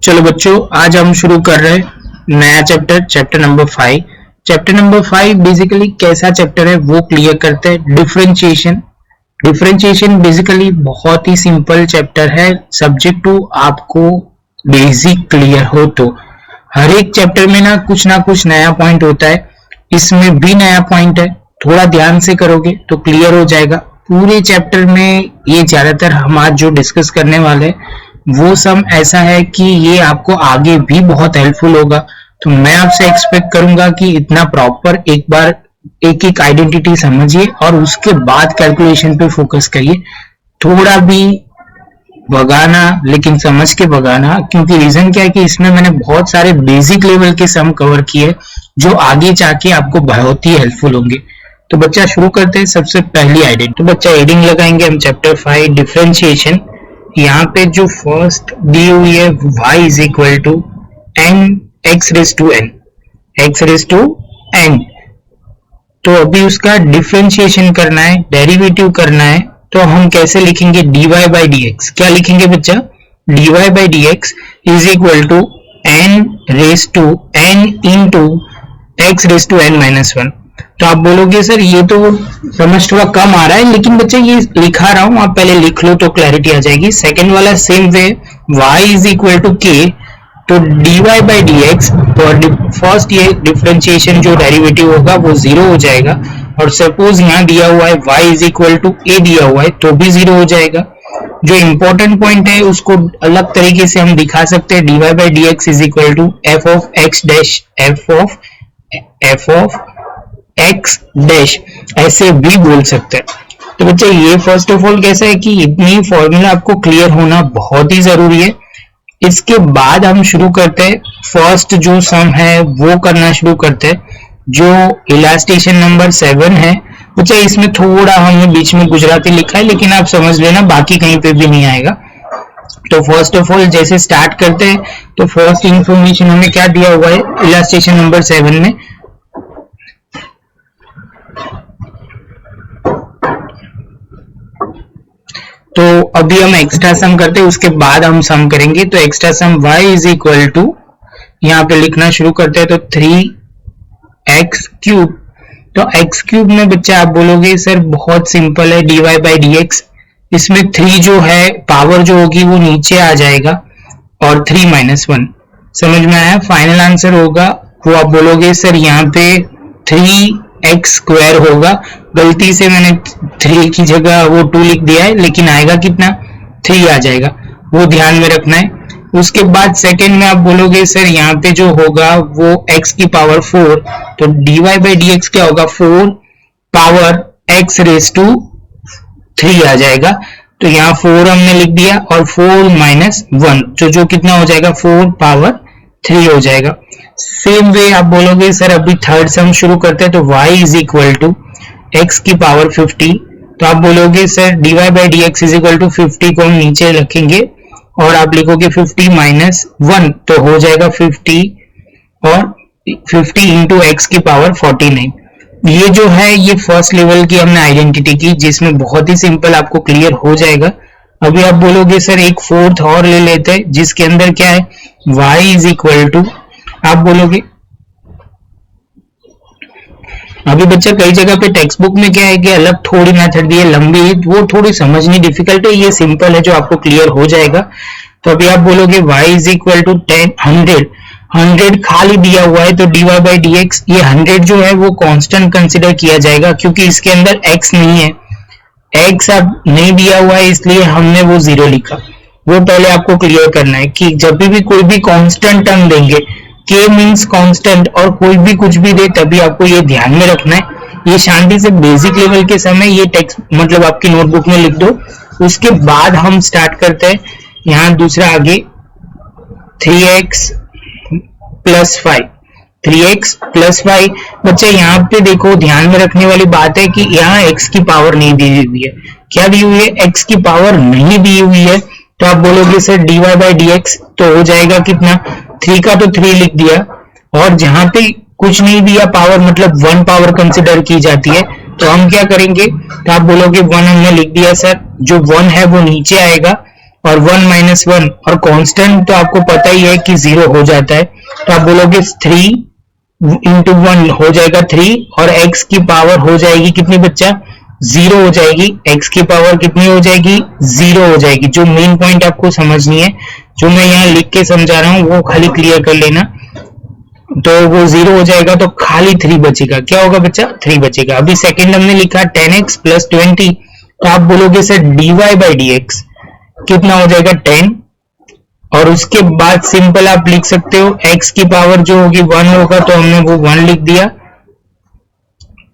चलो बच्चों, आज हम शुरू कर रहे हैं नया chapter number 5। Chapter number 5 basically कैसा चैप्टर है वो क्लियर करते हैं। डिफरेंशिएशन बेसिकली बहुत ही सिंपल चैप्टर है, सब्जेक्ट टू आपको बेसिक क्लियर हो तो। हर एक चैप्टर में ना कुछ नया पॉइंट होता है, इसमें भी नया पॉइंट है, थोड़ा ध्यान से करोगे तो क्लियर हो जाएगा। पूरे चैप्टर में ये ज्यादातर हम आज जो डिस्कस करने वाले हैं वो सम ऐसा है कि ये आपको आगे भी बहुत हेल्पफुल होगा। तो मैं आपसे एक्सपेक्ट करूंगा कि इतना प्रॉपर एक बार एक आइडेंटिटी समझिए और उसके बाद कैलकुलेशन पे फोकस करिए। थोड़ा भी भगाना, लेकिन समझ के भगाना, क्योंकि रीजन क्या है कि इसमें मैंने बहुत सारे बेसिक लेवल के सम कवर किए जो आगे जाके आपको बहुत ही हेल्पफुल होंगे। तो बच्चा शुरू करते हैं। सबसे पहली आइडेंटिटी, तो बच्चा हेडिंग लगाएंगे हम चैप्टर 5 डिफरेंशिएशन। यहाँ पे जो फर्स्ट दी हुई है y is equal to n x raise to n। तो अभी उसका डिफरेंशिएशन करना है, डेरिवेटिव करना है। तो हम कैसे लिखेंगे? dy by dx। क्या लिखेंगे बच्चा? dy by dx is equal to n raise to n into x raise to n minus 1। तो आप बोलोगे सर ये तो समझ थोड़ा कम आ रहा है, लेकिन बच्चा ये लिखा रहा हूं, आप पहले लिख लो तो क्लैरिटी आ जाएगी। सेकंड वाला same way, y is equal to k, तो dy बाई dx। तो फर्स्ट ये डिफरेंशिएशन जो डेरिवेटिव होगा वो 0 हो जाएगा। और सपोज यहाँ दिया हुआ है y is equal to a दिया हुआ है तो भी 0 हो जाएगा। जो इंपॉर्टेंट पॉइंट है उसको अलग तरीके से हम दिखा सकते हैं। dy by dx is equal to f of x dash f of x dash, ऐसे भी बोल सकते हैं। तो बच्चे ये फर्स्ट ऑफ ऑल कैसा है कि इतनी फॉर्मूला आपको क्लियर होना बहुत ही जरूरी है। इसके बाद हम शुरू करते हैं, फर्स्ट जो सम है वो करना शुरू करते हैं, जो इलास्टेशन नंबर 7 है। बच्चा इसमें थोड़ा हमने बीच में गुजराती लिखा है, लेकिन आप समझ लेना बाकी कहीं पे भी नहीं आएगा। तो फर्स्ट ऑफ ऑल जैसे स्टार्ट करते हैं, तो फर्स्ट इंफॉर्मेशन हमें क्या दिया हुआ है इलास्टेशन नंबर 7 में? तो अभी हम एक्स्ट्रा सम करते हैं, उसके बाद हम सम करेंगे। तो extra sum y is equal to, यहाँ पे लिखना शुरू करते हैं, तो 3x क्यूब। तो x क्यूब में बच्चा आप बोलोगे सर बहुत सिंपल है, dy बाई dx। इसमें 3 जो है पावर जो होगी वो नीचे आ जाएगा और 3 माइनस 1। समझ में आया? फाइनल आंसर होगा वो आप बोलोगे सर यहाँ पे 3x स्क्वायर होगा। गलती से मैंने 3 की जगह वो 2 लिख दिया है, लेकिन आएगा कितना? 3 आ जाएगा, वो ध्यान में रखना है। उसके बाद सेकंड में आप बोलोगे सर यहाँ पे जो होगा वो x की पावर 4, तो dy बाई dx क्या होगा? 4 पावर x रेज टू 3 आ जाएगा। तो यहाँ 4 हमने लिख दिया और 4 माइनस 1, जो कितना हो जाएगा? 4 पावर 3 हो जाएगा। सेम वे आप बोलोगे सर अभी थर्ड सम शुरू करते हैं, तो y is equal to x की पावर 50। तो आप बोलोगे sir dy by dx is equal to 50 को हम नीचे रखेंगे और आप लिखोगे 50 माइनस 1, तो हो जाएगा 50 और 50 इंटू x की पावर 49। ये जो है ये फर्स्ट लेवल की हमने आइडेंटिटी की, जिसमें बहुत ही सिंपल आपको क्लियर हो जाएगा। अभी आप बोलोगे सर एक फोर्थ और ले लेते हैं, जिसके अंदर क्या है? y इज इक्वल टू, आप बोलोगे अभी बच्चा कई जगह पे टेक्स्ट बुक में क्या है कि अलग थोड़ी मेथड दी है, लंबी, वो थोड़ी समझनी डिफिकल्ट है, ये सिंपल है जो आपको क्लियर हो जाएगा। तो अभी आप बोलोगे y इज इक्वल टू 100 खाली दिया हुआ है, तो dy बाई dx, ये 100 जो है वो कांस्टेंट कंसिडर किया जाएगा क्योंकि इसके अंदर x नहीं है। x अब नहीं दिया हुआ है इसलिए हमने वो 0 लिखा। वो पहले आपको क्लियर करना है कि जब भी कोई भी कांस्टेंट टर्म देंगे, k मीन्स कांस्टेंट, और कोई भी कुछ भी दे तभी आपको ये ध्यान में रखना है। ये शांति से बेसिक लेवल के समय ये टेक्स्ट मतलब आपकी नोटबुक में लिख दो। उसके बाद हम स्टार्ट करते हैं यहाँ दूसरा आगे 3x प्लस 5। 3x प्लस 5 बच्चे यहाँ पे देखो, ध्यान में रखने वाली बात है कि यहाँ x की पावर नहीं दी हुई है। क्या दी हुई है? x की पावर नहीं दी हुई है। तो आप बोलोगे सर dy बाई dx, तो हो जाएगा कितना? 3 का तो 3 लिख दिया, और जहां पे कुछ नहीं दिया पावर मतलब 1 पावर कंसिडर की जाती है, तो हम क्या करेंगे? तो आप बोलोगे 1 हमने लिख दिया सर, जो 1 है वो नीचे आएगा और 1 माइनस 1 और कांस्टेंट तो आपको पता ही है कि 0 हो जाता है, तो आप बोलोगे 3 इंटू 1 हो जाएगा 3 और x की पावर हो जाएगी कितनी बच्चा 0 हो जाएगी, x की पावर कितनी हो जाएगी 0 हो जाएगी। जो मेन पॉइंट आपको समझनी है, जो मैं यहाँ लिख के समझा रहा हूँ वो खाली क्लियर कर लेना। तो वो 0 हो जाएगा तो खाली 3 बचेगा, क्या होगा बच्चा 3 बचेगा। अभी सेकंड हमने लिखा 10x प्लस 20, तो आप बोलोगे सर dy बाई dx कितना हो जाएगा 10, और उसके बाद सिंपल आप लिख सकते हो x की पावर जो होगी 1 होगा, तो हमने वो 1 लिख दिया,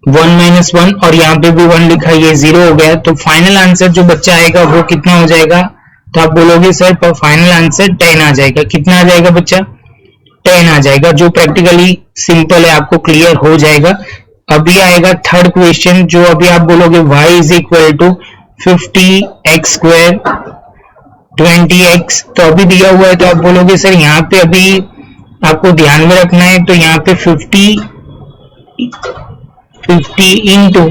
1 माइनस 1 और यहाँ पे भी 1 लिखा, ये 0 हो गया। तो फाइनल आंसर जो बच्चा आएगा वो कितना हो जाएगा, तो आप बोलोगे सर फाइनल आंसर 10 आ जाएगा। कितना आ जाएगा बच्चा 10 आ जाएगा, जो प्रैक्टिकली सिंपल है, आपको क्लियर हो जाएगा। अभी आएगा थर्ड क्वेश्चन, जो अभी आप बोलोगे y is equal to 50x square 20x, तो अभी दिया हुआ है, तो आप बोलोगे सर यहाँ पे अभी आपको ध्यान में रखना है, तो यहाँ पे 50 इंटू,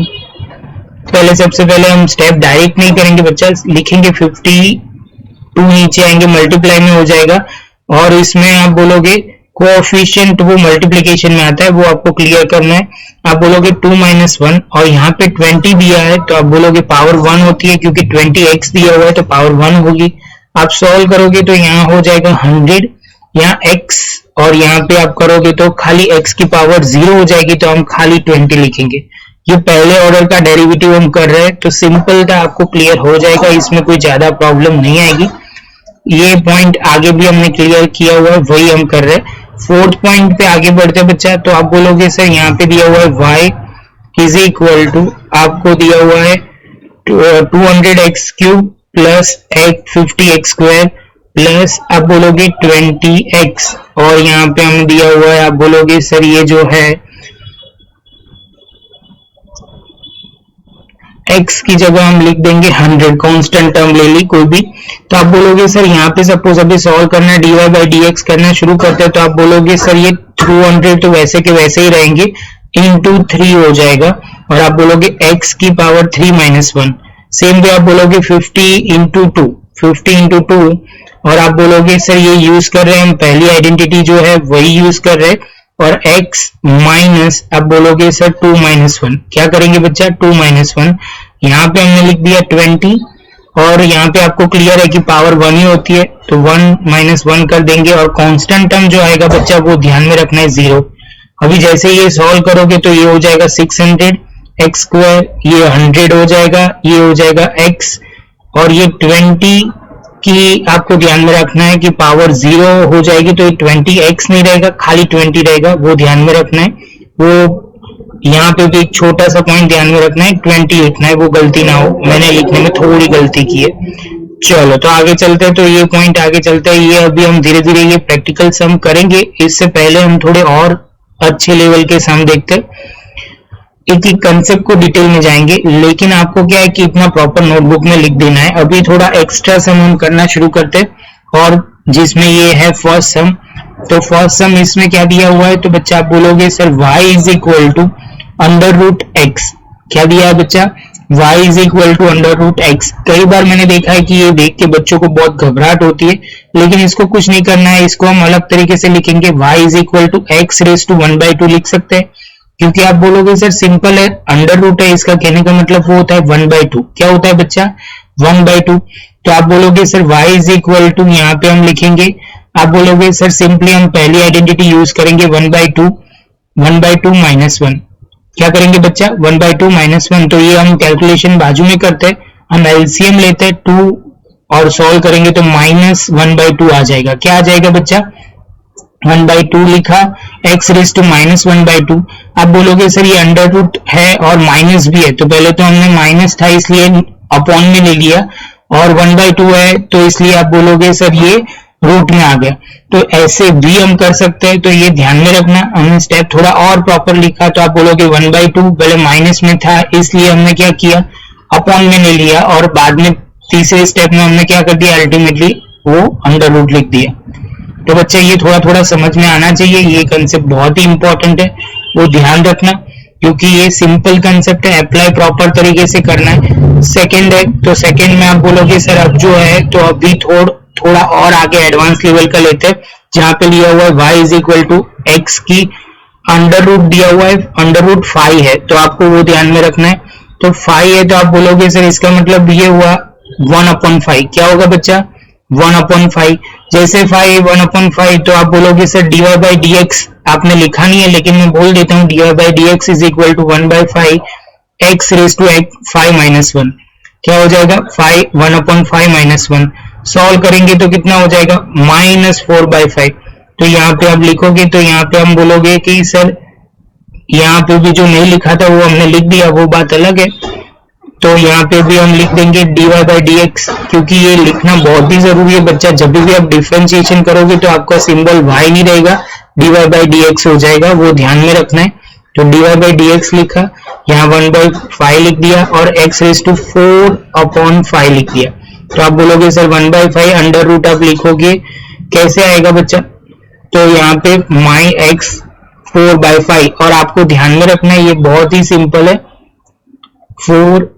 पहले सबसे पहले हम स्टेप डायरेक्ट नहीं करेंगे बच्चा, लिखेंगे 52 नीचे आएंगे मल्टीप्लाई में हो जाएगा, और इसमें आप बोलोगे कोएफिशिएंट वो मल्टीप्लिकेशन में आता है, वो आपको क्लियर करना है। आप बोलोगे 2 माइनस 1 और यहाँ पे 20 दिया है, तो आप बोलोगे पावर 1 होती है, क्योंकि 20x दिया हुआ है तो पावर 1 होगी। आप सॉल्व करोगे तो यहाँ हो जाएगा 100, यहाँ x और यहाँ पे आप करोगे तो खाली x की पावर 0 हो जाएगी, तो हम खाली 20 लिखेंगे। ये पहले ऑर्डर का डेरिवेटिव हम कर रहे हैं, तो सिंपल था, आपको क्लियर हो जाएगा, इसमें कोई ज्यादा प्रॉब्लम नहीं आएगी। ये पॉइंट आगे भी हमने क्लियर किया हुआ है, वही हम कर रहे हैं। फोर्थ पॉइंट पे आगे बढ़ते बच्चा, तो आप बोलोगे सर यहाँ पे दिया हुआ है y इज इक्वल टू, आपको दिया हुआ है 200x cube plus 50x square plus आप बोलोगे 20x, और यहाँ पे हमें दिया हुआ है, आप बोलोगे सर ये जो है x की जगह हम लिख देंगे 100, कांस्टेंट टर्म ले ली कोई भी। तो आप बोलोगे सर यहाँ पे सपोज अभी सॉल्व करना है, dy बाई dx करना शुरू करते हैं, तो आप बोलोगे सर ये 200 तो वैसे के वैसे ही रहेंगे, इंटू 3 हो जाएगा, और आप बोलोगे x की पावर 3 माइनस 1। सेम वे आप बोलोगे 50 इंटू 2, 50 इंटू 2, और आप बोलोगे सर ये यूज कर रहे हैं हम पहली आइडेंटिटी जो है वही यूज कर रहे हैं, और x माइनस आप बोलोगे सर 2 माइनस 1, क्या करेंगे बच्चा 2 माइनस 1, यहाँ पे हमने लिख दिया 20, और यहाँ पे आपको क्लियर है कि पावर 1 ही होती है, तो 1 माइनस 1 कर देंगे, और कांस्टेंट टर्म जो आएगा बच्चा वो ध्यान में रखना है 0। अभी जैसे ये सॉल्व करोगे तो ये हो जाएगा 600 x स्क्वायर, ये 100 हो जाएगा, ये हो जाएगा x, और ये 20 की आपको ध्यान में रखना है कि पावर 0 हो जाएगी, तो ये 20x नहीं रहेगा, खाली 20 रहेगा, वो ध्यान में रखना है। वो यहाँ पे भी एक छोटा सा पॉइंट ध्यान में रखना है, 20 लिखना है, वो गलती ना हो, मैंने लिखने में थोड़ी गलती की है। चलो तो आगे चलते हैं, तो ये पॉइंट आगे चलते हैं, ये अभी हम धीरे धीरे ये प्रैक्टिकल सम करेंगे, इससे पहले हम थोड़े और अच्छे लेवल के सम देखते हैं, एक एक कंसेप्ट को डिटेल में जाएंगे, लेकिन आपको क्या है कि इतना प्रॉपर नोटबुक में लिख देना है। अभी थोड़ा एक्स्ट्रा सम हम करना शुरू करते हैं, और जिसमें ये है फर्स्ट सम। तो फर्स्ट सम इसमें क्या दिया हुआ है, तो बच्चा आप बोलोगे sir y is equal to under root x, क्या दिया है बच्चा y is equal to under root x. कई बार मैंने देखा है कि ये देख के बच्चों को बहुत घबराहट होती है, लेकिन इसको कुछ नहीं करना है, इसको हम अलग तरीके से लिखेंगे, y is equal to x raise to 1/2 लिख सकते हैं, क्योंकि आप बोलोगे सर सिंपल है, अंडर रूट है, इसका कहने का मतलब वो होता है 1/2, क्या होता है बच्चा 1/2। तो आप बोलोगे sir y is equal to, यहाँ पे हम लिखेंगे, आप बोलोगे सर सिंपली हम पहली आइडेंटिटी यूज करेंगे 1/2 माइनस 1, क्या करेंगे बच्चा 1/2 माइनस 1। तो ये हम कैलकुलेशन बाजू में करते हैं, हम एलसीएम लेते हैं 2 और सॉल्व करेंगे तो माइनस 1/2 आ जाएगा, क्या आ जाएगा बच्चा 1/2 लिखा, x रेज टू माइनस 1/2। आप बोलोगे सर ये अंडर रूट है और माइनस भी है, तो पहले तो हमने माइनस था इसलिए अपॉन में ले लिया, और 1/2 है तो इसलिए आप बोलोगे सर ये रूट में आ गया। तो ऐसे भी हम कर सकते हैं, तो ये ध्यान में रखना, हमने स्टेप थोड़ा और प्रॉपर लिखा, तो आप बोलोगे 1/2 पहले माइनस में था इसलिए हमने क्या किया अपॉन में ले लिया, और बाद में तीसरे स्टेप में हमने क्या कर दिया अल्टीमेटली वो अंडर रूट लिख दिया। तो बच्चे ये थोड़ा थोड़ा समझ में आना चाहिए, ये कंसेप्ट बहुत ही इंपॉर्टेंट है, वो ध्यान रखना, क्योंकि ये सिंपल कंसेप्ट है, अप्लाई प्रॉपर तरीके से करना है। सेकंड है तो सेकंड में आप बोलोगे सर अब जो है तो अभी थोड़ा और आगे एडवांस लेवल का लेते हैं, जहां पे लिया हुआ है y is equal to x की अंडर रूट दिया हुआ है, अंडर रूट 5 है तो आपको वो ध्यान में रखना है। तो 5 है तो आप बोलोगे सर इसका मतलब ये हुआ 1/5, क्या होगा बच्चा 1/5। जैसे 1/5 तो आप बोलोगे sir dy by d x, आपने लिखा नहीं है लेकिन मैं बोल देता हूँ dy by d x is equal to 1/5 x raise to 5 minus 1, क्या हो जाएगा 1/5 माइनस 1। सॉल्व करेंगे तो कितना हो जाएगा -4/5। तो यहाँ पे आप लिखोगे तो यहाँ पे हम बोलोगे कि सर यहाँ पे भी जो नहीं लिखा था वो हमने लिख दिया, वो बात अलग है। तो यहाँ पे भी हम लिख देंगे dy बाई डी एक्स, क्योंकि ये लिखना बहुत ही जरूरी है बच्चा, जब भी आप डिफरेंशिएशन करोगे तो आपका सिंबल y नहीं रहेगा, dy बाई डी एक्स हो जाएगा, वो ध्यान में रखना है। तो dy बाई डी एक्स लिखा, यहाँ 1/5 लिख दिया और x रेज टू 4/5 लिख दिया। तो आप बोलोगे सर 1/5 अंडर रूट आप लिखोगे कैसे आएगा बच्चा, तो यहाँ पे माई x 4/5, और आपको ध्यान में रखना है ये बहुत ही सिंपल है, 4/5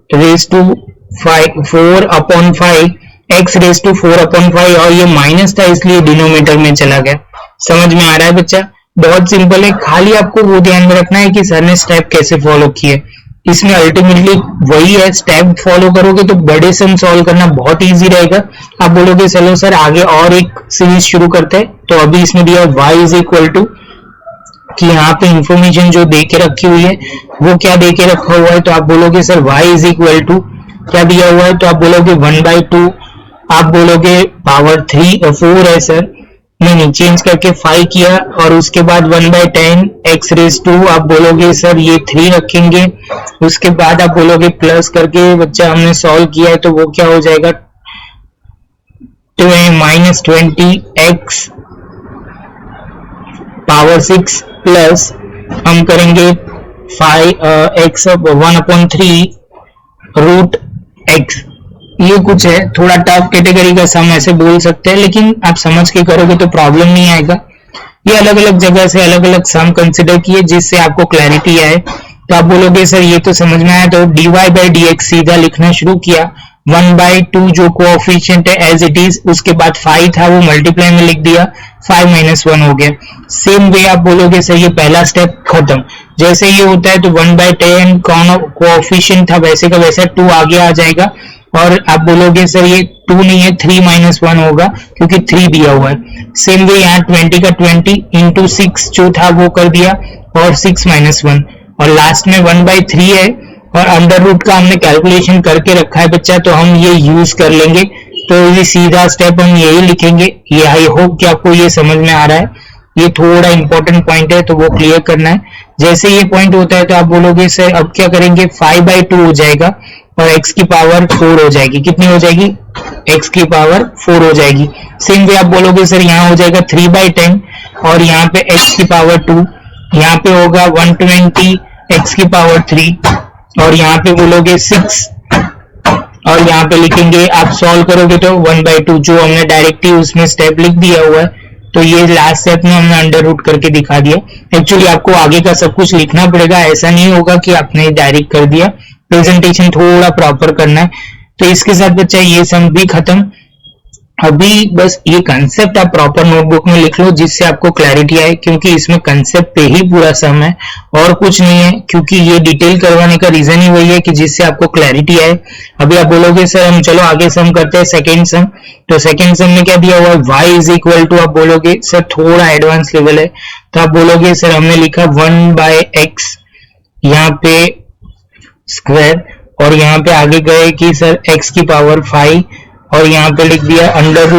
x रेज टू 4/5, और ये माइनस था इसलिए डिनोमिनेटर में चला गया। समझ में आ रहा है बच्चा, बहुत सिंपल है, खाली आपको वो ध्यान में रखना है कि सर ने स्टेप कैसे फॉलो किए। इसमें अल्टीमेटली वही है, स्टेप फॉलो करोगे तो बड़े सम सॉल्व करना बहुत इजी रहेगा। आप बोलोगे चलो सर आगे और एक सीरीज शुरू करते हैं, तो अभी इसमें दिया y इज इक्वल टू कि यहाँ पे इंफॉर्मेशन जो दे के रखी हुई है वो क्या दे के रखा हुआ है, तो आप बोलोगे sir y is equal to क्या दिया हुआ है, तो आप बोलोगे 1/2, आप बोलोगे पावर 4 है सर, नहीं चेंज करके 5 किया, और उसके बाद 1/10 x रेज टू आप बोलोगे सर ये 3 रखेंगे, उसके बाद आप बोलोगे प्लस करके बच्चा हमने सॉल्व किया है तो वो क्या हो जाएगा -20 x पावर 6 प्लस हम करेंगे 5x 1/3 रूट x। ये कुछ है, थोड़ा टफ कैटेगरी का सम ऐसे बोल सकते हैं, लेकिन आप समझ के करोगे तो प्रॉब्लम नहीं आएगा। ये अलग अलग जगह से अलग अलग सम कंसिडर किए जिससे आपको क्लैरिटी आए। तो आप बोलोगे सर ये तो समझ में आया, तो dy बाई डी एक्स सीधा लिखना शुरू किया, 1/2 जो कोएफिशिएंट है एज इट इज, उसके बाद 5 था वो मल्टीप्लाई में लिख दिया, 5 माइनस 1 हो गया। सेम वे आप बोलोगे सर ये पहला स्टेप खत्म, जैसे ये होता है तो 1/10 कोएफिशिएंट था वैसे का वैसा 2 आगे आ जाएगा, और आप बोलोगे सर ये 2 नहीं है 3 माइनस 1 होगा क्योंकि 3 दिया हुआ है। सेम वे यहाँ 20 का 20 इंटू 6 जो था वो कर दिया, और 6 माइनस 1, और लास्ट में 1/3 है, और अंडर रूट का हमने कैलकुलेशन करके रखा है बच्चा, तो हम ये यूज कर लेंगे। तो ये सीधा स्टेप हम यही लिखेंगे। ये आई होप कि आपको ये समझ में आ रहा है, ये थोड़ा इंपॉर्टेंट पॉइंट है तो वो क्लियर करना है। जैसे ये पॉइंट होता है तो आप बोलोगे सर अब क्या करेंगे, 5/2 हो जाएगा और x की पावर 4 हो जाएगी, कितनी हो जाएगी x की पावर 4 हो जाएगी। सेम वे आप बोलोगे सर यहाँ हो जाएगा 3/10 और यहाँ पे x की पावर 2, यहाँ पे होगा 120 x की पावर 3, और यहाँ पे बोलोगे 6, और यहाँ पे लिखेंगे, आप सॉल्व करोगे तो 1/2 जो हमने डायरेक्टली उसमें स्टेप लिख दिया हुआ है, तो ये लास्ट स्टेप में हमने अंडर रूट करके दिखा दिया। एक्चुअली आपको आगे का सब कुछ लिखना पड़ेगा, ऐसा नहीं होगा कि आपने डायरेक्ट कर दिया, प्रेजेंटेशन थोड़ा प्रॉपर करना है। तो इसके साथ बच्चा ये सम भी खत्म। अभी बस ये कंसेप्ट आप प्रॉपर नोटबुक में लिख लो जिससे आपको क्लैरिटी आए, क्योंकि इसमें कंसेप्ट पे ही पूरा सम है और कुछ नहीं है, क्योंकि ये डिटेल करवाने का रीजन ही वही है कि जिससे आपको क्लैरिटी आए। अभी आप बोलोगे सर हम चलो आगे सम करते हैं सेकेंड सम, तो सेकेंड सम में क्या दिया हुआ है, y इज इक्वल टू, आप बोलोगे सर थोड़ा एडवांस लेवल है, तो आप बोलोगे सर हमने लिखा 1/x यहाँ पे स्क्वायर, और यहाँ पे आगे गए कि सर x की पावर 5, और यहाँ पे लिख दिया अंडर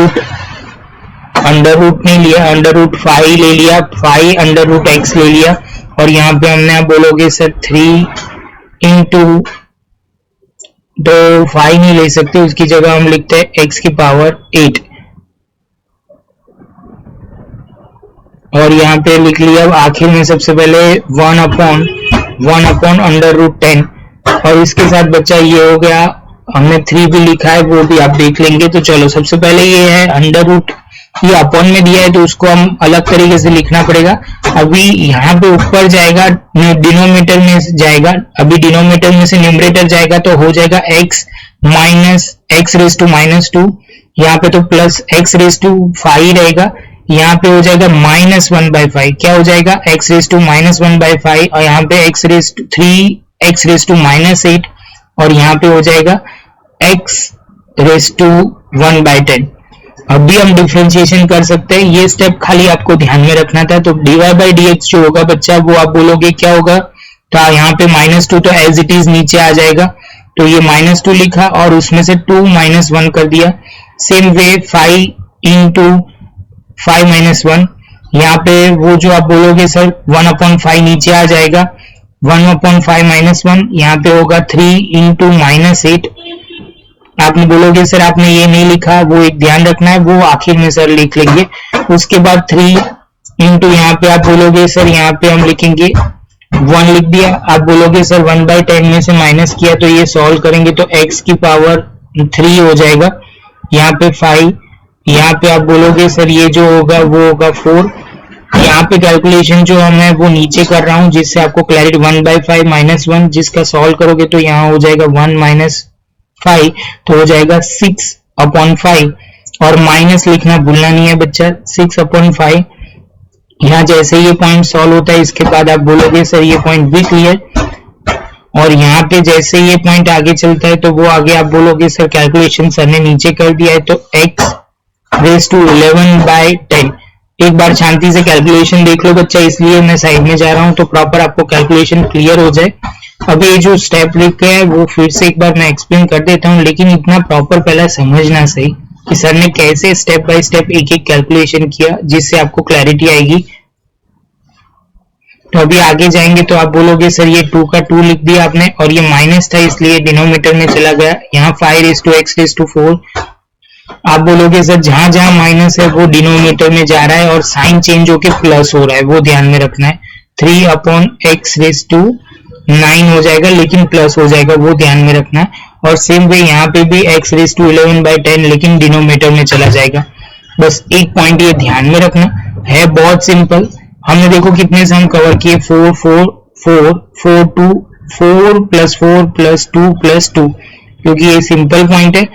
रूट नहीं लिया, अंडर रूट 5 ले लिया, 5 अंडर रूट x ले लिया, और यहाँ पे हमने आप बोलोगे सर 3 इंटू, तो 5 नहीं ले सकते, उसकी जगह हम लिखते हैं x की पावर 8, और यहाँ पे लिख लिया आखिर में सबसे पहले 1/1 अंडर रूट 10, और इसके साथ बच्चा ये हो गया, हमने 3 भी लिखा है वो भी आप देख लेंगे। तो चलो सबसे पहले ये है अंडर रूट ये अपॉन में दिया है तो उसको हम अलग तरीके से लिखना पड़ेगा। अभी यहाँ पे ऊपर जाएगा, डिनोमिनेटर में जाएगा, अभी डिनोमिनेटर में से न्यूमरेटर जाएगा तो हो जाएगा x minus x raise to minus 2, यहाँ पे तो प्लस एक्स रेज टू 5 रहेगा, यहाँ पे हो जाएगा माइनस 1/5, क्या हो जाएगा x रेज टू माइनस 1/5, और यहाँ पे x raise to 3 x raise to minus 8, और यहाँ पे हो जाएगा x रेज टू 1/10। अब भी हम डिफरेंशिएशन कर सकते हैं, ये स्टेप खाली आपको ध्यान में रखना था। तो dy बाई dx जो होगा बच्चा वो आप बोलोगे क्या होगा, तो यहाँ पे -2 तो एज इट इज नीचे आ जाएगा, तो ये -2 लिखा और उसमें से 2 - 1 कर दिया। सेम वे 5 इंटू 5 - 1, यहाँ पे वो जो आप बोलोगे सर 1/5 नीचे आ जाएगा, 1/5 - 1, यहाँ पे होगा 3 इंटू -8। आपने बोलोगे सर आपने ये नहीं लिखा, वो एक ध्यान रखना है, वो आखिर में सर लिख लेंगे। उसके बाद 3 इंटू यहाँ पे आप बोलोगे सर यहाँ पे हम लिखेंगे 1 लिख दिया। आप बोलोगे सर 1/10 में से माइनस किया, तो ये सॉल्व करेंगे तो x की पावर 3 हो जाएगा, यहाँ पे 5, यहाँ पे आप बोलोगे सर ये जो होगा वो होगा 4। यहाँ पे कैलकुलेशन जो मैं वो नीचे कर रहा हूँ जिससे आपको क्लैरिटी, 1/5 - 1 जिसका सॉल्व करोगे तो यहाँ हो जाएगा 1 - 5, तो हो जाएगा 6/5, और माइनस लिखना भूलना नहीं है बच्चा, 6/5। यहाँ जैसे ये पॉइंट सॉल्व होता है इसके बाद आप बोलोगे सर ये पॉइंट भी क्लियर, और यहाँ पे जैसे ये पॉइंट आगे चलता है तो वो आगे आप बोलोगे सर कैलकुलेशन सर ने नीचे कर दिया है, तो x रेज टू 11/10। एक बार शांति से कैलकुलेशन देख लो बच्चा, इसलिए मैं साइड में जा रहा हूँ तो प्रॉपर आपको कैलकुलेशन क्लियर हो जाए। अब ये जो स्टेप लिखे है वो फिर से एक बार मैं एक्सप्लेन कर देता हूँ, लेकिन इतना प्रॉपर पहले समझना सही कि सर ने कैसे स्टेप बाय स्टेप एक एक कैलकुलेशन किया, जिससे आपको क्लैरिटी आएगी। तो अभी आगे जाएंगे तो आप बोलोगे सर ये 2 का 2 लिख दिया आपने, और ये माइनस था इसलिए डिनोमिनेटर में चला गया, यहाँ 5x4। आप बोलोगे सर जहां जहां माइनस है वो डिनोमिनेटर में जा रहा है और साइन चेंज होके प्लस हो रहा है, वो ध्यान में रखना है। 3/x9 हो जाएगा, लेकिन प्लस हो जाएगा, वो ध्यान में रखना है। और सेम वे यहाँ पे भी x11/10 लेकिन डिनोमिनेटर में चला जाएगा। बस एक पॉइंट ये ध्यान में रखना है, बहुत सिंपल। हमने देखो कितने से हम कवर किए, 4 4 4 4 2 4 + 4 + 2 + 2, क्योंकि ये सिंपल पॉइंट है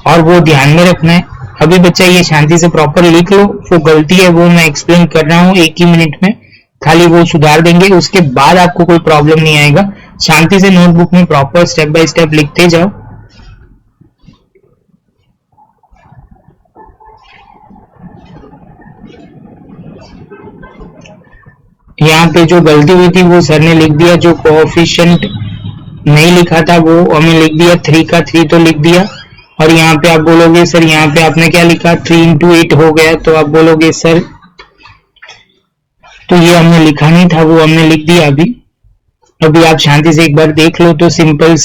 और वो ध्यान में रखना है। अभी बच्चा ये शांति से प्रॉपर लिख लो, वो गलती है वो मैं एक्सप्लेन कर रहा हूँ एक ही मिनट में, खाली वो सुधार देंगे, उसके बाद आपको कोई प्रॉब्लम नहीं आएगा। शांति से नोटबुक में प्रॉपर स्टेप बाय स्टेप लिखते जाओ। यहाँ पे जो गलती हुई थी वो सर ने लिख दिया, जो कोएफिशिएंट नहीं लिखा था वो हमें लिख दिया, 3 का 3 तो लिख दिया। और यहाँ पे आप बोलोगे सर यहाँ पे आपने क्या लिखा, 3 × 8 हो गया, तो आप बोलोगे सर तो ये हमने लिखा नहीं था, वो हमने लिख दिया। अभी आप शांति से एक बार देख लो तो सिंपल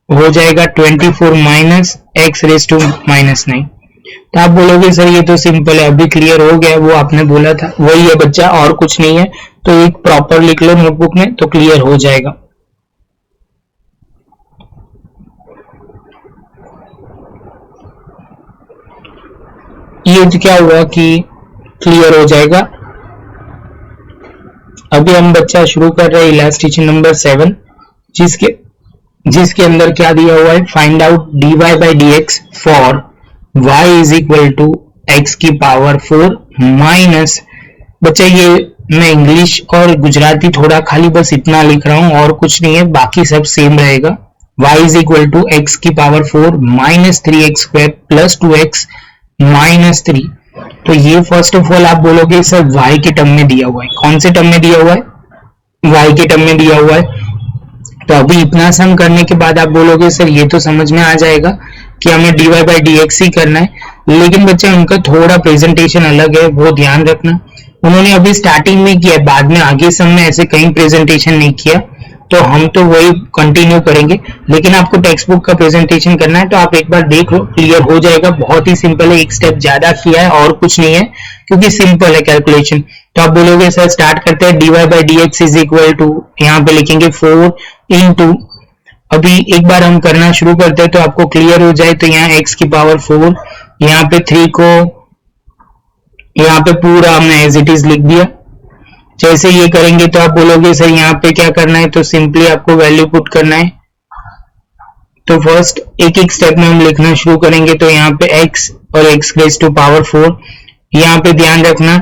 हो जाएगा 24 - x⁻⁻9। तो आप बोलोगे सर ये तो सिंपल है, अभी क्लियर हो गया, वो आपने बोला था वही है बच्चा, और कुछ नहीं है। तो एक प्रॉपर लिख लो नोटबुक में तो क्लियर हो जाएगा। ये तो क्या हुआ कि क्लियर हो जाएगा। अभी हम बच्चा शुरू कर रहे हैं इलास्टिशियन नंबर 7, जिसके अंदर क्या दिया हुआ है, find out dy by dx for y = x की पावर 4 माइनस, बच्चा ये मैं इंग्लिश और गुजराती थोड़ा खाली बस इतना लिख रहा हूं और कुछ नहीं है, बाकी सब सेम रहेगा। y = x की power 4 minus 3x² + 2x minus 3। तो ये फर्स्ट ऑफ ऑल आप बोलोगे सर y के टर्म में दिया हुआ है, कौन से टर्म में दिया हुआ है, y के टर्म में दिया हुआ है। तो अभी इतना सम करने के बाद आप बोलोगे सर ये तो समझ में आ जाएगा कि हमें dy बाई dx ही करना है, लेकिन बच्चा उनका थोड़ा प्रेजेंटेशन अलग है, वो ध्यान रखना। उन्होंने अभी स्टार्टिंग में किया, बाद में आगे सम में ऐसे कहीं प्रेजेंटेशन नहीं किया, तो हम तो वही कंटिन्यू करेंगे, लेकिन आपको टेक्स्ट बुक का प्रेजेंटेशन करना है तो आप एक बार देख लो, क्लियर हो जाएगा। बहुत ही सिंपल है, एक स्टेप ज्यादा किया है और कुछ नहीं है, क्योंकि सिंपल है कैलकुलेशन। तो आप बोलोगे सर स्टार्ट करते हैं, dy बाई dx = यहाँ पे लिखेंगे 4 इंटू, अभी एक बार हम करना शुरू करते हैं तो आपको क्लियर हो जाए। तो यहाँ x की पावर 4, यहाँ पे 3 को यहाँ पे पूरा हमने एज इट इज लिख दिया। जैसे ये करेंगे तो आप बोलोगे सर यहाँ पे क्या करना है, तो सिंपली आपको वैल्यू पुट करना है। तो फर्स्ट एक एक स्टेप में हम लिखना शुरू करेंगे। तो यहाँ पे x और x रेज़ टू पावर 4, यहाँ पे ध्यान रखना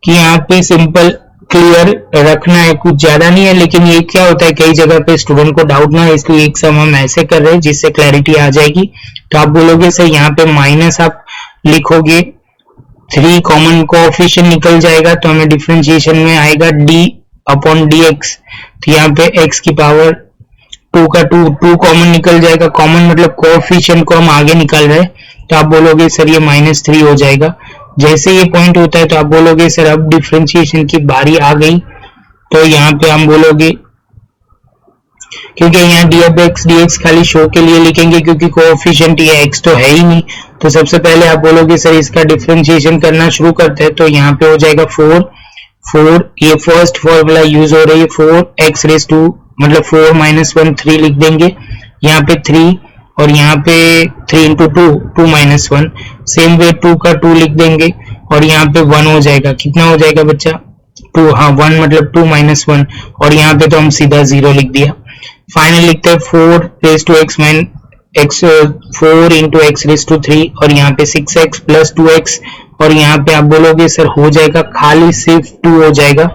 कि यहाँ पे सिंपल क्लियर रखना है, कुछ ज्यादा नहीं है। लेकिन ये क्या होता है, कई जगह पे स्टूडेंट को डाउट ना है, इसलिए एक सम हम ऐसे कर रहे हैं जिससे क्लैरिटी आ जाएगी। तो आप बोलोगे सर यहाँ पे माइनस आप लिखोगे, 3 कॉमन कोएफिशिएंट निकल जाएगा तो हमें डिफरेंशिएशन में आएगा d अपॉन dx। तो यहाँ पे x की पावर 2 का 2 कॉमन निकल जाएगा। कॉमन मतलब कोएफिशिएंट को हम आगे निकाल रहे हैं। तो आप बोलोगे सर ये -3 हो जाएगा। जैसे ये पॉइंट होता है तो आप बोलोगे सर अब डिफरेंशिएशन की बारी आ गई। तो यहाँ पे हम बोलोगे, क्योंकि यहाँ dx dx खाली शो के लिए लिखेंगे क्योंकि कोएफिशिएंट ये x तो है ही नहीं। तो सबसे पहले आप बोलोगे सर इसका डिफरेंशिएशन करना शुरू करते हैं। तो यहाँ पे हो जाएगा 4, ये फर्स्ट फॉर्मूला यूज हो रही है 4x रेज़ टू मतलब 4 - 1 3 लिख देंगे। यहाँ पे 3 और यहाँ पे 3 into 2 -1, सेम वे 2 का 2 लिख देंगे और यहाँ पे 1 हो जाएगा। कितना हो जाएगा बच्चा 2, हाँ 1 मतलब 2 - 1 और यहाँ पे तो हम सीधा 0 लिख दिया। फाइनल लिखते हैं 4 raise to x 4 into x raise to 3 और यहाँ पे 6x प्लस 2x और यहाँ पे आप बोलोगे सर हो जाएगा खाली सिर्फ 2 हो जाएगा।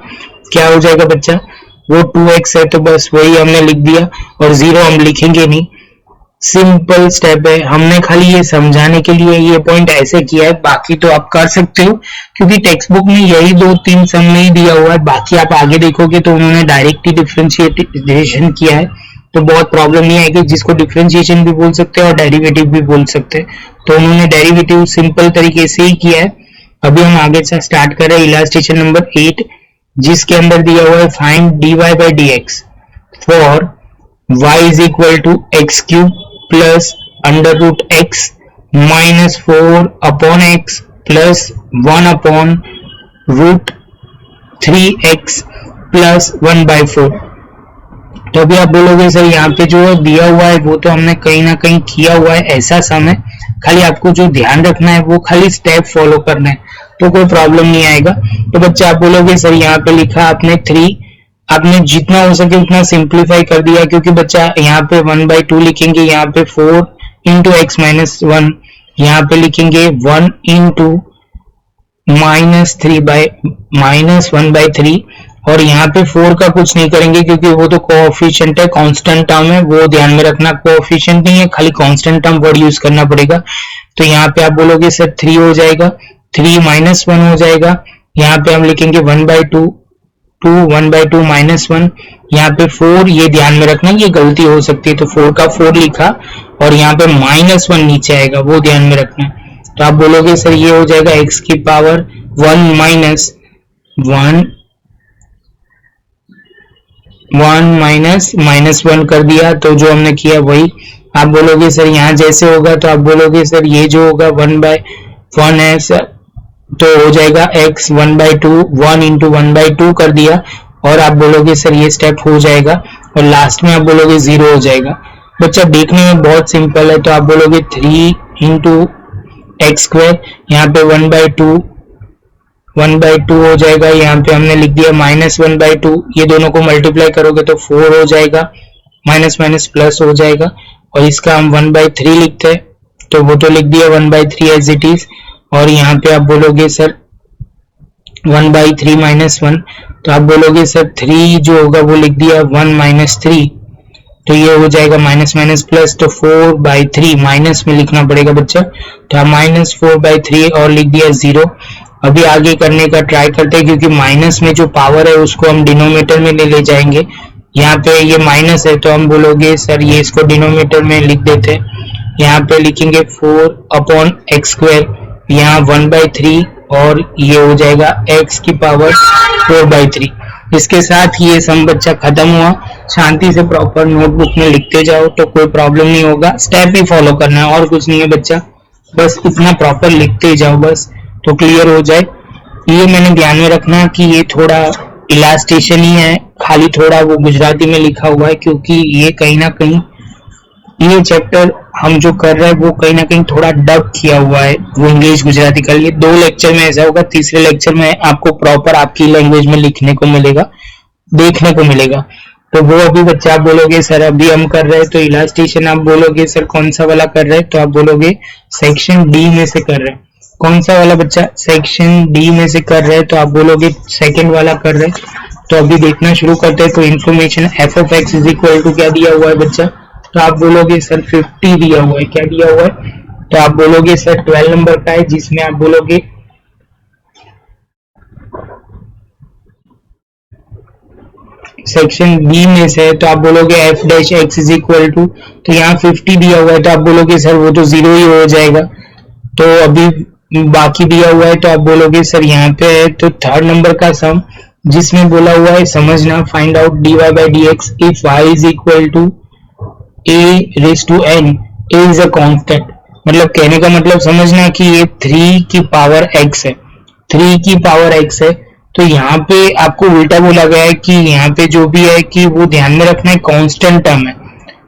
क्या हो जाएगा बच्चा, वो 2x है तो बस वही हमने लिख दिया और 0 हम लिखेंगे नहीं। सिंपल स्टेप है, हमने खाली ये समझाने के लिए ये पॉइंट ऐसे किया है, बाकी तो आप कर सकते हो क्योंकि टेक्स्ट बुक में यही 2-3 सम नहीं दिया हुआ है। बाकी आप आगे देखोगे तो उन्होंने डायरेक्ट ही डिफरेंशिएशन किया है, तो बहुत प्रॉब्लम नहीं आएगी। जिसको डिफरेंशिएशन भी बोल सकते हैं और डेरिवेटिव भी बोल सकते हैं, तो उन्होंने डेरिवेटिव सिंपल तरीके से ही किया है। अभी हम आगे से स्टार्ट कर रहे हैं इलास्ट्रेशन नंबर 8, जिसके अंदर दिया हुआ है find dy by dx for y is equal to x cube plus under root x minus 4 upon x plus 1 upon root 3x plus 1 by 4। तो अभी आप बोलोगे सर यहाँ पे जो दिया हुआ है वो तो हमने कहीं ना कहीं किया हुआ है, ऐसा सम है, खाली आपको जो ध्यान रखना है वो खाली स्टेप फॉलो करना है, तो कोई प्रॉब्लम नहीं आएगा। तो बच्चा आप बोलोगे सर यहाँ पे लिखा आपने 3, आपने जितना हो सके उतना सिंप्लीफाई कर दिया क्योंकि बच्चा यहाँ पे 1/2 लिखेंगे, यहाँ पे 4 into x minus 1, यहाँ पे लिखेंगे 1 into -1/3 और यहाँ पे 4 का कुछ नहीं करेंगे क्योंकि वो तो कोएफिशिएंट है, कांस्टेंट टर्म है, वो ध्यान में रखना। कोएफिशिएंट नहीं है, खाली कांस्टेंट टर्म वर्ड यूज करना पड़ेगा। तो यहाँ पे आप बोलोगे सर 3 हो जाएगा, 3 - 1 हो जाएगा। यहाँ पे हम लिखेंगे 1/2 -1, यहाँ पे 4, ये ध्यान में रखना, ये गलती हो सकती है, तो 4 का 4 लिखा और यहाँ पे -1 नीचे आएगा, वो ध्यान में रखना। तो आप बोलोगे सर ये हो जाएगा x की पावर 1 -1 कर दिया, तो जो हमने किया वही। आप बोलोगे सर यहाँ जैसे होगा तो आप बोलोगे सर ये जो होगा 1/1 है सर, तो हो जाएगा x 1/2, 1 into 1/2 कर दिया और आप बोलोगे सर ये स्टेप हो जाएगा और लास्ट में आप बोलोगे 0 हो जाएगा। बच्चा देखने में बहुत सिंपल है, तो आप बोलोगे 3 into x², यहाँ पे 1/2 हो जाएगा, यहाँ पे हमने लिख दिया -1/2, ये दोनों को मल्टीप्लाई करोगे तो 4 हो जाएगा, माइनस प्लस हो जाएगा और इसका हम 1/3 लिखते हैं, तो वो तो लिख दिया 1/3 एज इट इज। और यहाँ पे आप बोलोगे सर 1/3 - 1, तो आप बोलोगे सर 3 जो होगा वो लिख दिया 1 - 3, तो ये हो जाएगा माइनस प्लस, तो 4/3 माइनस में लिखना पड़ेगा बच्चा, तो हम -4/3 और लिख दिया 0। अभी आगे करने का ट्राई करते हैं क्योंकि माइनस में जो पावर है उसको हम डिनोमिनेटर में ले जाएंगे। यहाँ पे ये माइनस है तो हम बोलोगे सर ये इसको डिनोमिनेटर में लिख देते हैं, यहाँ पे लिखेंगे 4/x², यहाँ 1/3 और ये हो जाएगा x की पावर 4/3। इसके साथ ये सम बच्चा खत्म हुआ। शांति से प्रॉपर नोटबुक में लिखते जाओ तो कोई प्रॉब्लम नहीं होगा, स्टेप ही फॉलो करना है और कुछ नहीं है बच्चा, बस इतना प्रॉपर लिखते जाओ बस तो क्लियर हो जाए। ये मैंने ध्यान में रखना कि ये थोड़ा इलास्ट्रेशन ही है, खाली थोड़ा वो गुजराती में लिखा हुआ है क्योंकि ये कहीं ना कहीं ये चैप्टर हम जो कर रहे हैं वो कहीं ना कहीं थोड़ा डब किया हुआ है वो इंग्लिश गुजराती का। ये 2 लेक्चर में ऐसा होगा, तीसरे लेक्चर में आपको प्रॉपर आपकी लैंग्वेज में लिखने को मिलेगा, देखने को मिलेगा। तो वो अभी बच्चा आप बोलोगे सर अभी हम कर रहे हैं तो इलास्ट्रेशन, आप बोलोगे सर कौन सा वाला कर रहे हैं, तो आप बोलोगे सेक्शन डी में से कर रहे हैं। कौन सा वाला बच्चा? सेक्शन डी में से कर रहे हैं, तो आप बोलोगे सेकंड वाला कर रहे हैं। तो अभी देखना शुरू करते हैं। तो information f of x is equal to क्या दिया हुआ है बच्चा? तो आप बोलोगे सर 50 दिया हुआ है। क्या दिया हुआ है? तो आप बोलोगे सर 12 नंबर का है, जिसमें आप बोलोगे सेक्शन बी में से, तो आप बोलोगे f dash x is equal to, तो यहाँ 50 दिया हुआ है, तो आप बोलोगे सर वो तो 0 ही हो जाएगा। तो अभी बाकी दिया हुआ है, तो आप बोलोगे सर यहाँ पे है तो थर्ड नंबर का सम, जिसमें बोला हुआ है समझना, find out dy by dx इफ y is equal to a raise to n, a is a constant. मतलब कहने का मतलब समझना कि ये 3 की पावर x है, 3 की पावर x है। तो यहाँ पे आपको उल्टा बोला गया है कि यहाँ पे जो भी है कि वो ध्यान में रखना है कांस्टेंट टर्म है।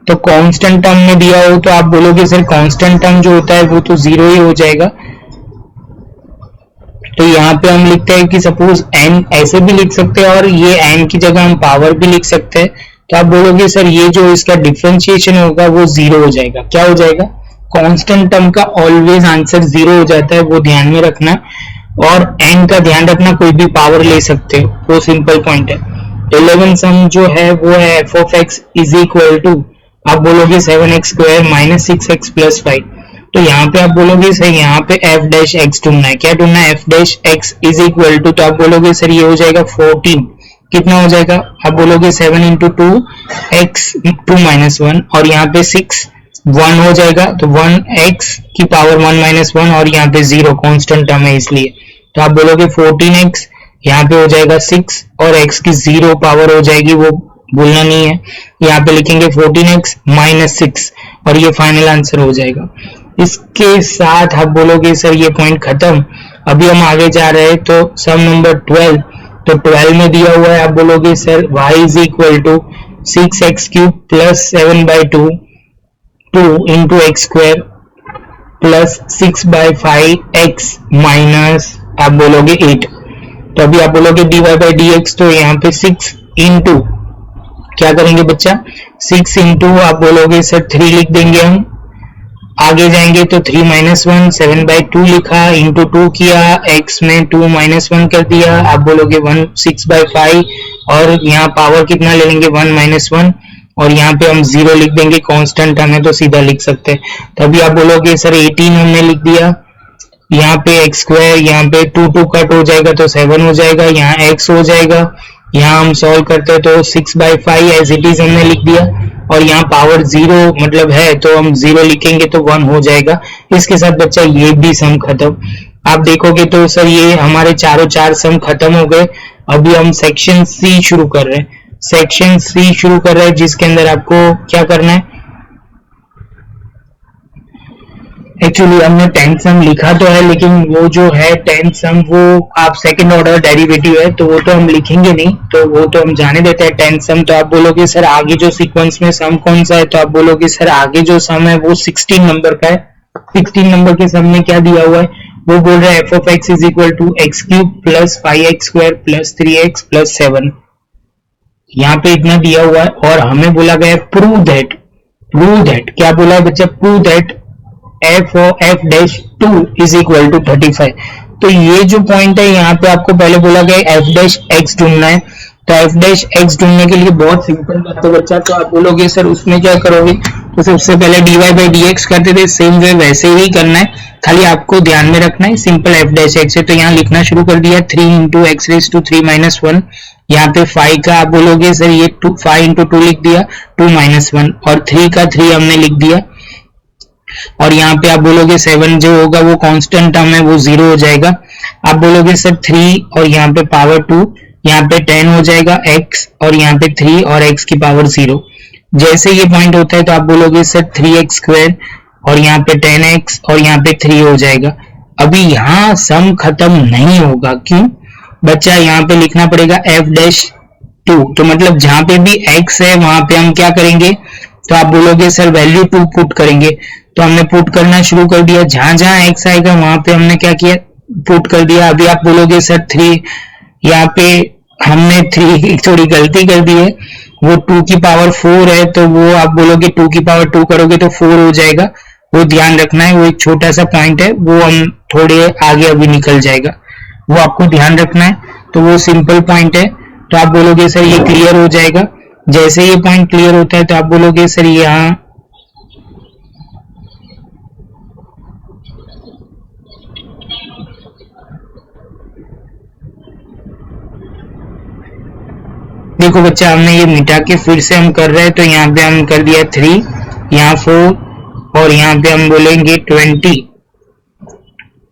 तो कांस्टेंट टर्म में दिया हो तो आप बोलोगे सर कांस्टेंट टर्म जो होता है वो तो 0 ही हो जाएगा। तो यहाँ पे हम लिखते हैं कि सपोज n ऐसे भी लिख सकते हैं और ये n की जगह हम पावर भी लिख सकते हैं। तो आप बोलोगे सर ये जो इसका डिफरेंशिएशन होगा वो 0 हो जाएगा। क्या हो जाएगा? कांस्टेंट टर्म का ऑलवेज आंसर 0 हो जाता है, वो ध्यान में रखना। और n का ध्यान रखना, कोई भी पावर ले सकते हो, वो सिंपल पॉइंट है। 11 सम जो है वो है f of x is equal to, आप बोलोगे 7x square minus 6x plus 5। तो यहाँ पे आप बोलोगे सर यहाँ पे एफ डैश एक्स ढूंढना है। क्या ढूंढना है? F dash x is equal to, तो आप बोलोगे सर ये हो जाएगा 14। कितना हो जाएगा? आप बोलोगे 7 इंटू 2 एक्स 2 माइनस 1, और यहाँ पे 6 1 हो जाएगा, तो 1x की पावर 1 माइनस 1, और यहाँ पे 0 कांस्टेंट टर्म है इसलिए। तो आप बोलोगे 14x, यहाँ पे हो जाएगा 6 और x की 0 पावर हो जाएगी, वो भूलना नहीं है। यहाँ पे लिखेंगे 14x माइनस 6 और ये फाइनल आंसर हो जाएगा। इसके साथ आप बोलोगे सर ये पॉइंट खत्म। अभी हम आगे जा रहे हैं, तो सम नंबर 12, तो 12 में दिया हुआ है, आप बोलोगे sir y is equal to 6x cube plus 7 by 2 into x square plus 6 by 5x minus आप बोलोगे 8। तो अभी आप बोलोगे dy बाई dx, तो यहाँ पे 6 इंटू क्या करेंगे बच्चा? 6 इंटू आप बोलोगे सर 3 लिख देंगे हम। आगे जाएंगे तो 3 माइनस 1 7 बाई 2 लिखा, इंटू 2 किया, x में 2 माइनस 1 कर दिया, आप बोलोगे 1 6 बाई 5, और यहाँ पावर कितना ले लेंगे? 1 माइनस 1, और यहाँ पे हम 0 लिख देंगे, कांस्टेंट टर्म है तो सीधा लिख सकते हैं। तो अभी आप बोलोगे सर 18 हमने लिख दिया, यहाँ पे एक्स स्क्वायर, यहाँ पे 2 कट हो जाएगा तो 7 हो जाएगा, यहाँ x हो जाएगा। यहाँ हम सॉल्व करते हैं तो 6 बाई 5 एज इट इज हमने लिख दिया, और यहाँ पावर 0 मतलब है तो हम 0 लिखेंगे तो 1 हो जाएगा। इसके साथ बच्चा ये भी सम खत्म। आप देखोगे तो सर ये हमारे चारों 4 सम खत्म हो गए। अभी हम सेक्शन सी शुरू कर रहे हैं। सेक्शन सी शुरू कर रहे हैं जिसके अंदर आपको क्या करना है? एक्चुअली हमने 10th सम लिखा तो है, लेकिन वो जो है 10th सम वो आप सेकंड ऑर्डर डेरिवेटिव है तो वो तो हम लिखेंगे नहीं, तो वो तो हम जाने देते हैं 10th सम। तो आप बोलोगे सर आगे जो सीक्वेंस में सम कौन सा है? तो आप बोलोगे सर आगे जो सम है वो 16 नंबर का है। 16 नंबर के सम में क्या दिया हुआ है? वो बोल रहा है f of x is equal to x cube plus 5x square plus 3x plus 7। यहाँ पे इतना दिया हुआ है, और हमें बोला गया है प्रूव दैट क्या बोला है बच्चा? Prove that f dash 2 is equal to 35। तो ये जो पॉइंट है यहाँ पे आपको पहले बोला गया एफ डैश एक्स ढूंढना है। तो एफ डैश एक्स ढूंढने के लिए बहुत सिंपल बात है बच्चा। तो आप बोलोगे सर उसमें क्या करोगे? तो सबसे पहले dy बाई dx करते थे, सेम वे वैसे ही करना है, खाली आपको ध्यान में रखना है सिंपल एफ डैश एक्स है। तो यहाँ लिखना शुरू कर दिया 3 into x raise to 3 minus 1। यहाँ पे 5 का आप बोलोगे सर ये 5 इंटू 2 लिख दिया 2 माइनस 1, और 3 का 3 हमने लिख दिया, और यहाँ पे आप बोलोगे 7 जो होगा वो कांस्टेंट टर्म है वो 0 हो जाएगा। आप बोलोगे सर 3 और यहाँ पे पावर 2, यहाँ पे 10 हो जाएगा x, और यहाँ पे 3 और x की पावर 0। जैसे ये पॉइंट होता है तो आप बोलोगे सर 3x स्क्वायर और यहाँ पे 10x और यहाँ पे 3 हो जाएगा। अभी यहाँ सम खत्म नहीं होगा, क्यों बच्चा? यहाँ पे लिखना पड़ेगा f डैश 2। तो मतलब जहां पे भी x है वहां पे हम क्या करेंगे? तो आप बोलोगे सर वैल्यू 2 पुट करेंगे, तो हमने पुट करना शुरू कर दिया, जहां जहां x आएगा वहां पे हमने क्या किया, पुट कर दिया। अभी आप बोलोगे सर 3, यहाँ पे हमने 3 थोड़ी गलती कर दी है, वो 2 की पावर 4 है, तो वो आप बोलोगे 2 की पावर 2 करोगे तो 4 हो जाएगा, वो ध्यान रखना है। वो एक छोटा सा पॉइंट है, वो हम थोड़े आगे अभी निकल जाएगा, वो आपको ध्यान रखना है। तो वो सिंपल पॉइंट है, तो आप बोलोगे सर ये क्लियर हो जाएगा। जैसे ये पॉइंट क्लियर होता है तो आप बोलोगे सर यहाँ देखो बच्चा, हमने ये मिटा के फिर से हम कर रहे हैं, तो यहाँ पे हम कर दिया 3, यहाँ 4 और यहाँ पे हम बोलेंगे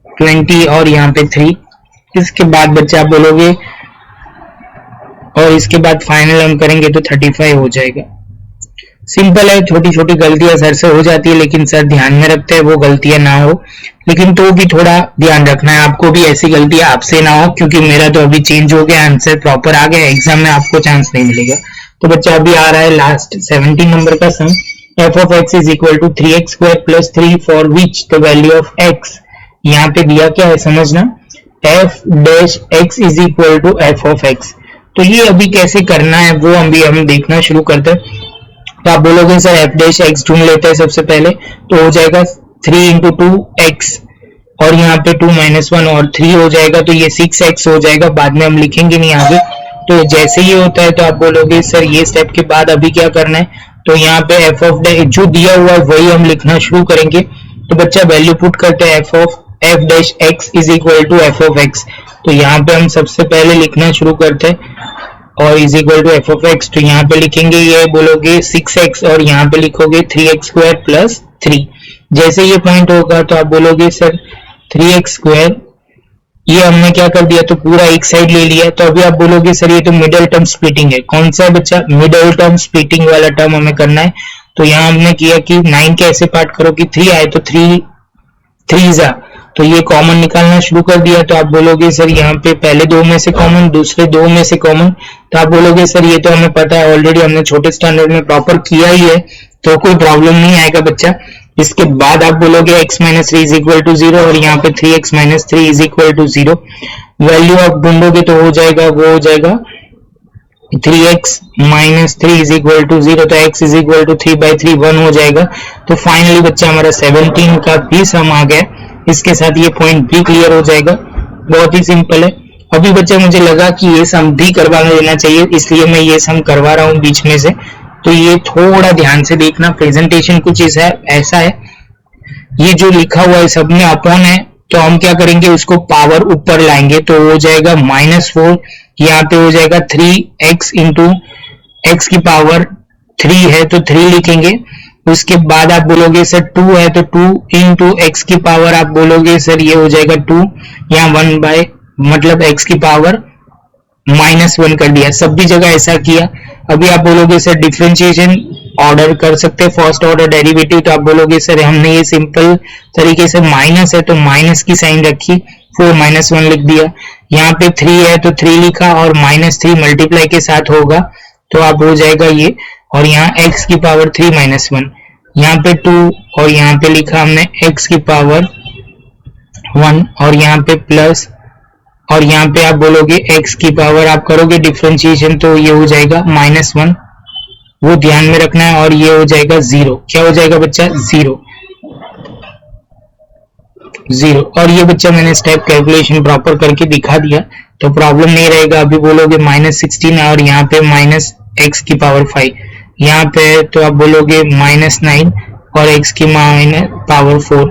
20 और यहाँ पे 3। इसके बाद बच्चा आप बोलोगे, और इसके बाद फाइनल हम करेंगे तो 35 हो जाएगा। सिंपल है, छोटी छोटी गलतियां सर से हो जाती है, लेकिन सर ध्यान में रखते हैं वो गलतियां ना हो, लेकिन तो भी थोड़ा ध्यान रखना है, आपको भी ऐसी गलतियां आपसे ना हो, क्योंकि मेरा तो अभी चेंज हो गया, आंसर प्रॉपर आ गया, एग्जाम में आपको चांस नहीं मिलेगा। तो बच्चा अभी आ रहा है लास्ट 17 नंबर का सम, f of x is equal to 3x square plus 3 for which the value of x, यहाँ पे दिया क्या है समझना, f dash x is equal to f of x। तो ये अभी कैसे करना है वो अभी हम देखना शुरू करते हैं। तो आप बोलोगे सर f dash x ढूंढ लेते हैं सबसे पहले, तो हो जाएगा 3 into 2x और यहाँ पे 2 minus 1 और 3 हो जाएगा, तो ये 6x हो जाएगा, बाद में हम लिखेंगे नहीं आगे। तो जैसे ये होता है तो आप बोलोगे सर ये स्टेप के बाद अभी क्या करना है, तो यहाँ पे f of जो दिया हुआ है वही हम लिखना शुरू करेंगे। तो बच्चा वैल्यू पुट करते हैं f dash x is equal to f of x, तो यहाँ पे हम सबसे पहले लिखना शुरू करते हैं और is equal to f of x, तो यहाँ पे लिखेंगे, ये बोलोगे 6x और यहाँ पे लिखोगे 3x स्क्वायर प्लस 3। जैसे ये पॉइंट होगा तो आप बोलोगे सर 3x स्क्वायर, ये हमने क्या कर दिया, तो पूरा एक साइड ले लिया। तो अभी आप बोलोगे सर ये तो मिडिल टर्म स्प्लिटिंग है, कौन सा है बच्चा, मिडिल टर्म स्प्लिटिंग वाला टर्म हमें करना है। तो यहाँ हमने किया कि 9 के ऐसे पार्ट करो कि 3 आए, तो 3 जा, तो ये कॉमन निकालना शुरू कर दिया। तो आप बोलोगे सर यहाँ पे पहले 2 में से कॉमन, दूसरे 2 में से कॉमन, तो आप बोलोगे सर ये तो हमें पता है, ऑलरेडी हमने छोटे स्टैंडर्ड में प्रॉपर किया ही है, तो कोई प्रॉब्लम नहीं आएगा बच्चा। इसके बाद आप बोलोगे x minus 3 is equal to 0 और यहाँ पे 3x minus 3 is equal to 0। Value आप ढूंढोगे तो हो जाएगा, वो हो जाएगा 3x minus 3 is equal to 0, तो x इज इक्वल टू 3/3 1 हो जाएगा। तो फाइनली बच्चा हमारा 17 का भी सम आ गया, इसके साथ ये पॉइंट भी क्लियर हो जाएगा, बहुत ही सिंपल है। अभी बच्चा मुझे लगा कि ये सम भी करवा लेना चाहिए, इसलिए मैं ये सम करवा रहा हूँ बीच में से, तो ये थोड़ा ध्यान से देखना, प्रेजेंटेशन कुछ ऐसा है, ये जो लिखा हुआ है सब में अपॉन है, तो हम क्या करेंगे उसको पावर ऊपर लाएंगे, तो हो जाएगा -4, यहाँ पे हो जाएगा 3x इंटू एक्स की पावर 3 है तो 3 लिखेंगे। उसके बाद आप बोलोगे सर 2 है तो 2 इंटू एक्स की पावर आप बोलोगे सर ये हो जाएगा 2, यहाँ 1 बाय मतलब एक्स की पावर -1 कर दिया, सब भी जगह ऐसा किया। अभी आप बोलोगे सर डिफरेंशिएशन ऑर्डर कर सकते हैं, फर्स्ट ऑर्डर डेरिवेटिव, तो आप बोलोगे सर हमने ये सिंपल तरीके से माइनस है तो माइनस की साइन रखी, 4 -1 लिख दिया। यहाँ पे 3 है तो 3 लिखा और -3 मल्टीप्लाई के साथ होगा तो आप हो जाएगा ये, और यहाँ x की पावर 3 -1, यहाँ पे 2 और यहाँ पे लिखा हमने x की पावर 1 और यहाँ पे प्लस, और यहाँ पे आप बोलोगे x की पावर आप करोगे डिफरेंशिएशन तो ये हो जाएगा -1, वो ध्यान में रखना है, और ये हो जाएगा 0। क्या हो जाएगा बच्चा, 0। और ये बच्चा मैंने स्टेप कैलकुलेशन प्रॉपर करके दिखा दिया तो प्रॉब्लम नहीं रहेगा। अभी बोलोगे -16 और यहाँ पे -x की पावर 5, यहाँ पे तो आप बोलोगे -9 और x की पावर 4,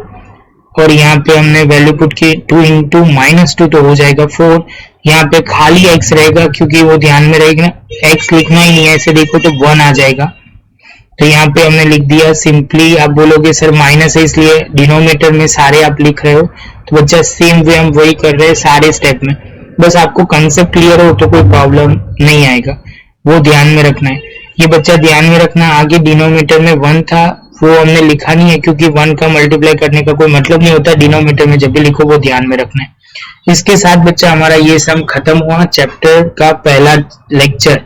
और यहाँ पे हमने वैल्यू पुट की 2 इंटू -2 तो हो जाएगा 4। यहाँ पे खाली x रहेगा क्योंकि वो ध्यान में रहेगा, x लिखना ही नहीं है, ऐसे देखो तो 1 आ जाएगा, तो यहाँ पे हमने लिख दिया सिंपली। आप बोलोगे सर माइनस है इसलिए डिनोमिनेटर में सारे आप लिख रहे हो, तो बच्चा सेम वे हम वही कर रहे हैं सारे स्टेप में, बस आपको कंसेप्ट क्लियर हो तो कोई प्रॉब्लम नहीं आएगा, वो ध्यान में रखना है। ये बच्चा ध्यान में रखना, आगे डिनोमिनेटर में 1 था वो हमने लिखा नहीं है क्योंकि 1 का मल्टीप्लाई करने का कोई मतलब नहीं होता डिनोमिनेटर में, जब भी लिखो वो ध्यान में रखना है। इसके साथ बच्चा हमारा ये सम खत्म हुआ, चैप्टर का पहला लेक्चर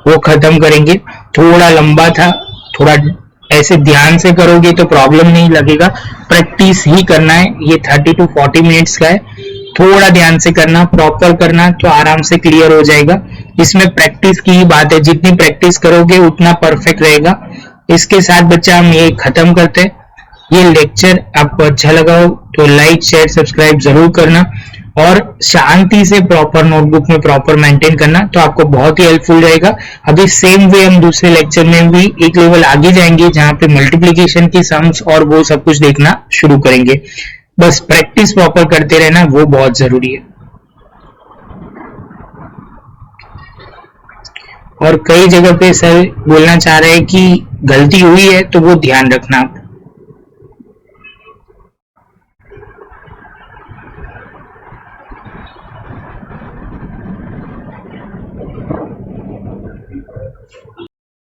वो खत्म करेंगे, थोड़ा लंबा था, थोड़ा ऐसे ध्यान से करोगे तो प्रॉब्लम नहीं लगेगा, प्रैक्टिस ही करना है। ये 30 to 40 मिनट्स का है, थोड़ा ध्यान से करना, प्रॉपर करना तो आराम से क्लियर हो जाएगा। इसमें प्रैक्टिस की ही बात है, जितनी प्रैक्टिस करोगे उतना परफेक्ट रहेगा। इसके साथ बच्चा हम ये खत्म करते हैं। ये लेक्चर आपको अच्छा लगा हो तो लाइक शेयर सब्सक्राइब जरूर करना, और शांति से प्रॉपर नोटबुक में प्रॉपर मेंटेन करना, तो आपको बहुत ही हेल्पफुल रहेगा। अभी सेम वे हम दूसरे लेक्चर में भी एक लेवल आगे जाएंगे, जहां पे मल्टीप्लिकेशन की सम्स और वो सब कुछ देखना शुरू करेंगे। बस प्रैक्टिस प्रॉपर करते रहना, वो बहुत जरूरी है। और कई जगह पे सर बोलना चाह रहे हैं कि गलती हुई है तो वो ध्यान रखना आप।